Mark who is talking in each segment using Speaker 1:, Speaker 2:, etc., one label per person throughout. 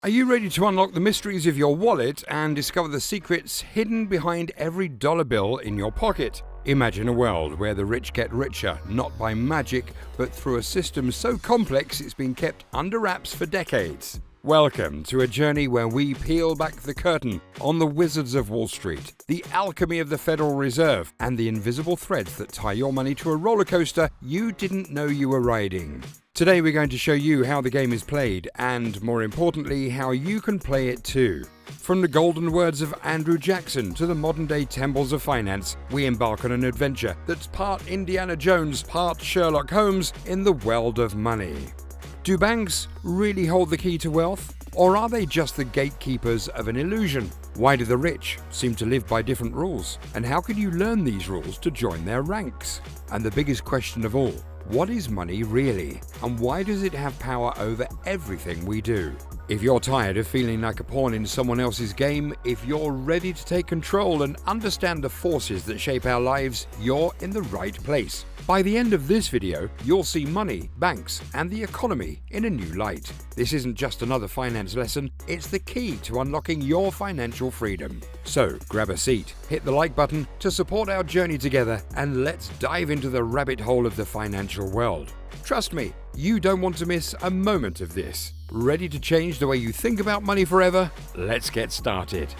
Speaker 1: Are you ready to unlock the mysteries of your wallet and discover the secrets hidden behind every dollar bill in your pocket? Imagine a world where the rich get richer, not by magic, but through a system so complex it's been kept under wraps for decades. Welcome to a journey where we peel back the curtain on the wizards of Wall Street, the alchemy of the Federal Reserve, and the invisible threads that tie your money to a roller coaster you didn't know you were riding. Today we're going to show you how the game is played and, more importantly, how you can play it too. From the golden words of Andrew Jackson to the modern-day temples of finance, we embark on an adventure that's part Indiana Jones, part Sherlock Holmes in the world of money. Do banks really hold the key to wealth? Or are they just the gatekeepers of an illusion? Why do the rich seem to live by different rules? And how can you learn these rules to join their ranks? And the biggest question of all, what is money really? And why does it have power over everything we do? If you're tired of feeling like a pawn in someone else's game, if you're ready to take control and understand the forces that shape our lives, you're in the right place. By the end of this video, you'll see money, banks, and the economy in a new light. This isn't just another finance lesson, it's the key to unlocking your financial freedom. So grab a seat, hit the like button to support our journey together, and let's dive into the rabbit hole of the financial world. Trust me, you don't want to miss a moment of this. Ready to change the way you think about money forever? Let's get started.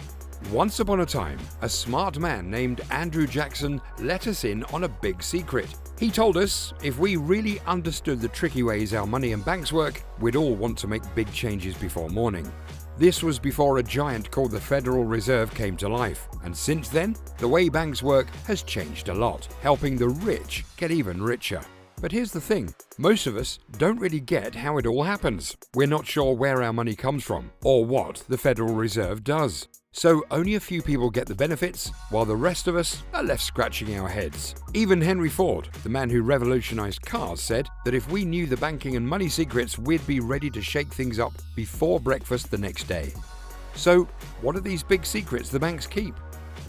Speaker 1: Once upon a time, a smart man named Andrew Jackson let us in on a big secret. He told us if we really understood the tricky ways our money and banks work, we'd all want to make big changes before morning. This was before a giant called the Federal Reserve came to life, and since then, the way banks work has changed a lot, helping the rich get even richer. But here's the thing, most of us don't really get how it all happens. We're not sure where our money comes from, or what the Federal Reserve does. So only a few people get the benefits, while the rest of us are left scratching our heads. Even Henry Ford, the man who revolutionized cars, said that if we knew the banking and money secrets, we'd be ready to shake things up before breakfast the next day. So what are these big secrets the banks keep?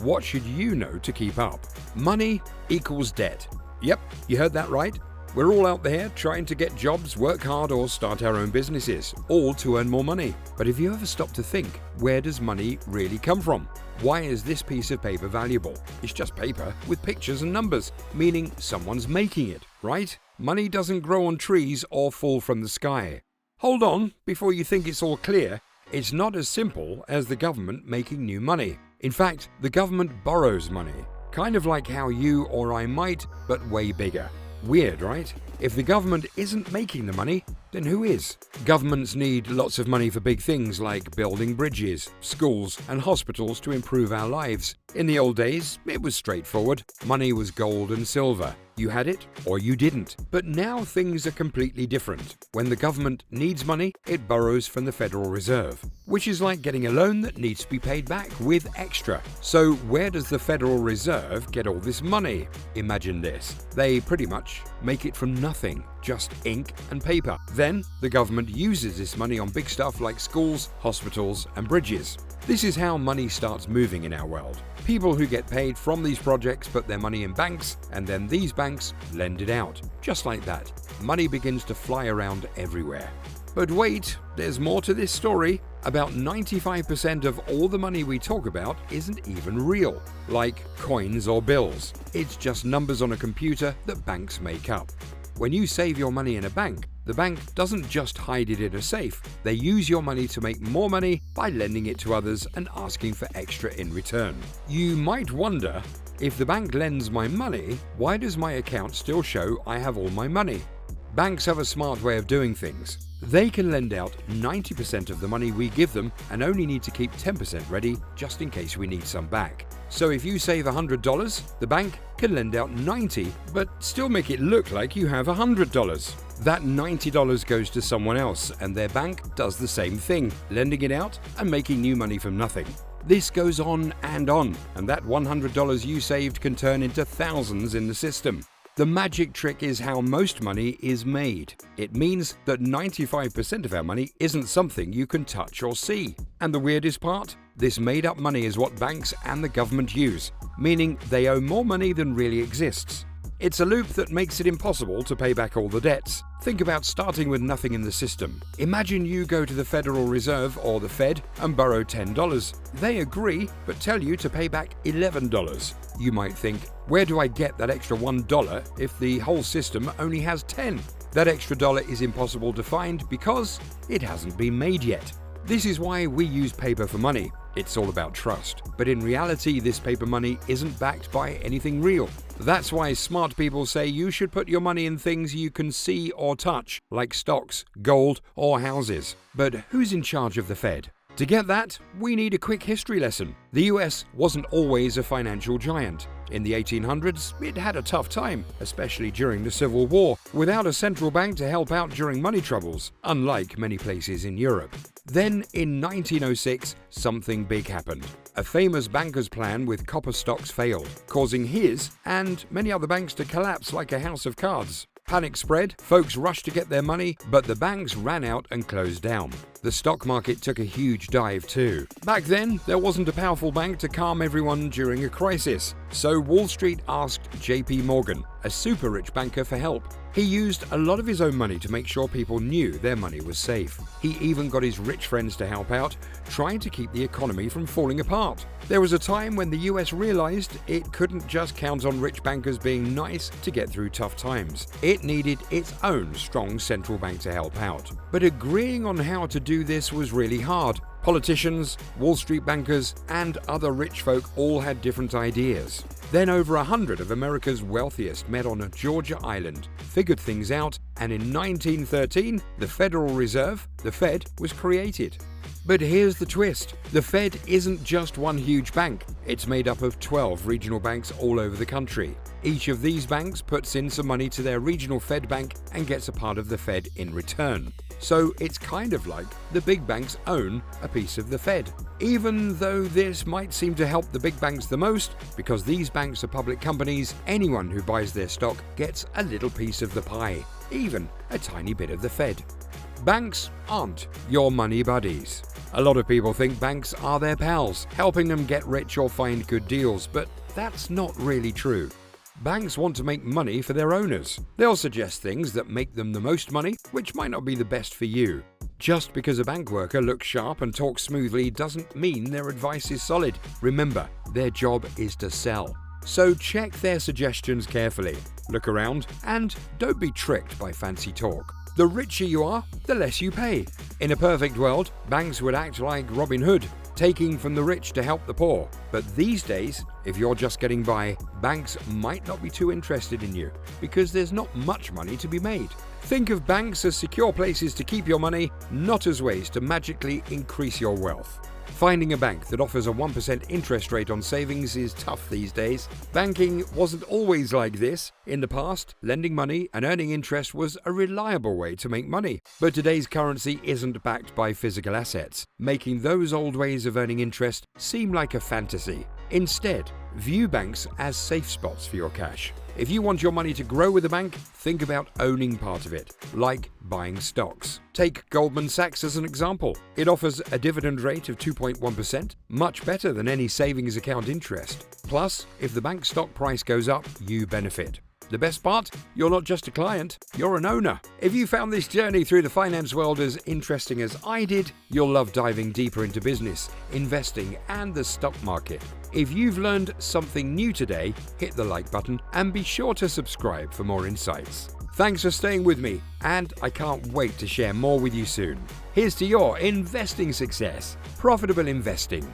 Speaker 1: What should you know to keep up? Money equals debt. Yep, you heard that right. We're all out there trying to get jobs, work hard, or start our own businesses, all to earn more money. But have you ever stopped to think, where does money really come from? Why is this piece of paper valuable? It's just paper with pictures and numbers, meaning someone's making it, right? Money doesn't grow on trees or fall from the sky. Hold on, before you think it's all clear, it's not as simple as the government making new money. In fact, the government borrows money, kind of like how you or I might, but way bigger. Weird, right? If the government isn't making the money, then who is? Governments need lots of money for big things like building bridges, schools, and hospitals to improve our lives. In the old days, it was straightforward. Money was gold and silver. You had it or you didn't. But now things are completely different. When the government needs money, it borrows from the Federal Reserve, which is like getting a loan that needs to be paid back with extra. So where does the Federal Reserve get all this money? Imagine this. They pretty much make it from nothing, just ink and paper. Then the government uses this money on big stuff like schools, hospitals, and bridges. This is how money starts moving in our world. People who get paid from these projects put their money in banks, and then these banks lend it out. Just like that, money begins to fly around everywhere. But wait, there's more to this story. About 95% of all the money we talk about isn't even real, like coins or bills. It's just numbers on a computer that banks make up. When you save your money in a bank, the bank doesn't just hide it in a safe. They use your money to make more money by lending it to others and asking for extra in return. You might wonder, if the bank lends my money, why does my account still show I have all my money? Banks have a smart way of doing things. They can lend out 90% of the money we give them and only need to keep 10% ready just in case we need some back. So if you save $100, the bank can lend out $90, but still make it look like you have $100. That $90 goes to someone else, and their bank does the same thing, lending it out and making new money from nothing. This goes on, and that $100 you saved can turn into thousands in the system. The magic trick is how most money is made. It means that 95% of our money isn't something you can touch or see. And the weirdest part? This made-up money is what banks and the government use, meaning they owe more money than really exists. It's a loop that makes it impossible to pay back all the debts. Think about starting with nothing in the system. Imagine you go to the Federal Reserve or the Fed and borrow $10. They agree, but tell you to pay back $11. You might think, where do I get that extra $1 if the whole system only has 10? That extra dollar is impossible to find because it hasn't been made yet. This is why we use paper for money. It's all about trust. But in reality, this paper money isn't backed by anything real. That's why smart people say you should put your money in things you can see or touch, like stocks, gold, or houses. But who's in charge of the Fed? To get that, we need a quick history lesson. The US wasn't always a financial giant. In the 1800s, it had a tough time, especially during the Civil War, without a central bank to help out during money troubles, unlike many places in Europe. Then, in 1906, something big happened. A famous banker's plan with copper stocks failed, causing his and many other banks to collapse like a house of cards. Panic spread, folks rushed to get their money, but the banks ran out and closed down. The stock market took a huge dive too. Back then, there wasn't a powerful bank to calm everyone during a crisis, so Wall Street asked JP Morgan, a super rich banker, for help. He used a lot of his own money to make sure people knew their money was safe. He even got his rich friends to help out, trying to keep the economy from falling apart. There was a time when the US realized it couldn't just count on rich bankers being nice to get through tough times. It needed its own strong central bank to help out. But agreeing on how to do this was really hard. Politicians, Wall Street bankers, and other rich folk all had different ideas. Then over 100 of America's wealthiest met on a Georgia island, figured things out, and in 1913, the Federal Reserve, the Fed, was created. But here's the twist. The Fed isn't just one huge bank. It's made up of 12 regional banks all over the country. Each of these banks puts in some money to their regional Fed bank and gets a part of the Fed in return. So it's kind of like the big banks own a piece of the Fed. Even though this might seem to help the big banks the most, because these banks are public companies, anyone who buys their stock gets a little piece of the pie, even a tiny bit of the Fed. Banks aren't your money buddies. A lot of people think banks are their pals, helping them get rich or find good deals, but that's not really true. Banks want to make money for their owners. They'll suggest things that make them the most money, which might not be the best for you. Just because a bank worker looks sharp and talks smoothly doesn't mean their advice is solid. Remember, their job is to sell. So check their suggestions carefully. Look around and don't be tricked by fancy talk. The richer you are, the less you pay. In a perfect world, banks would act like Robin Hood, taking from the rich to help the poor. But these days, if you're just getting by, banks might not be too interested in you because there's not much money to be made. Think of banks as secure places to keep your money, not as ways to magically increase your wealth. Finding a bank that offers a 1% interest rate on savings is tough these days. Banking wasn't always like this. In the past, lending money and earning interest was a reliable way to make money. But today's currency isn't backed by physical assets, making those old ways of earning interest seem like a fantasy. Instead, view banks as safe spots for your cash. If you want your money to grow with a bank, think about owning part of it, like buying stocks. Take Goldman Sachs as an example. It offers a dividend rate of 2.1%, much better than any savings account interest. Plus, if the bank stock price goes up, you benefit. The best part? You're not just a client, you're an owner. If you found this journey through the finance world as interesting as I did, you'll love diving deeper into business, investing, and the stock market. If you've learned something new today, hit the like button and be sure to subscribe for more insights. Thanks for staying with me, and I can't wait to share more with you soon. Here's to your investing success. Profitable investing.